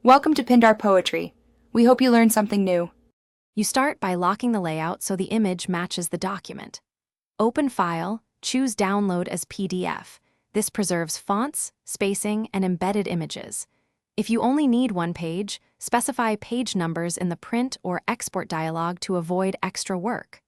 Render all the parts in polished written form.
Welcome to Pindar Poetry. We hope you learned something new. You start by locking the layout so the image matches the document. Open File, choose Download as PDF. This preserves fonts, spacing, and embedded images. If you only need one page, specify page numbers in the print or export dialog to avoid extra work.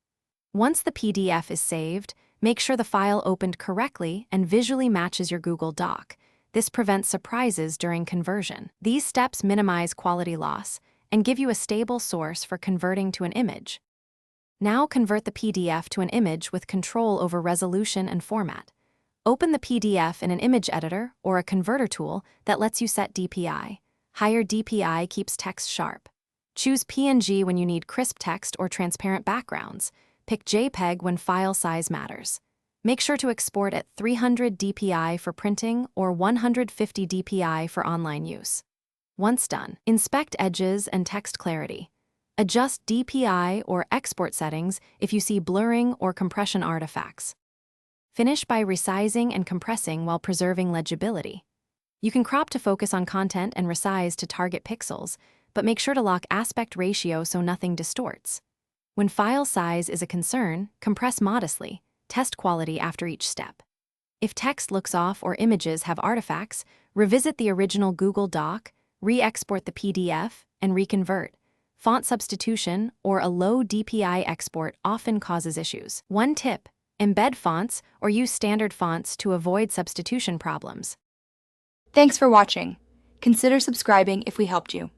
Once the PDF is saved, make sure the file opened correctly and visually matches your Google Doc. This prevents surprises during conversion. These steps minimize quality loss and give you a stable source for converting to an image. Now convert the PDF to an image with control over resolution and format. Open the PDF in an image editor or a converter tool that lets you set DPI. Higher DPI keeps text sharp. Choose PNG when you need crisp text or transparent backgrounds. Pick JPEG when file size matters. Make sure to export at 300 DPI for printing or 150 DPI for online use. Once done, inspect edges and text clarity. Adjust DPI or export settings if you see blurring or compression artifacts. Finish by resizing and compressing while preserving legibility. You can crop to focus on content and resize to target pixels, but make sure to lock aspect ratio so nothing distorts. When file size is a concern, compress modestly. Test quality after each step. If text looks off or images have artifacts, revisit the original Google Doc, re-export the PDF, and reconvert. Font substitution or a low DPI export often causes issues. One tip: embed fonts or use standard fonts to avoid substitution problems. Thanks for watching. Consider subscribing if we helped you.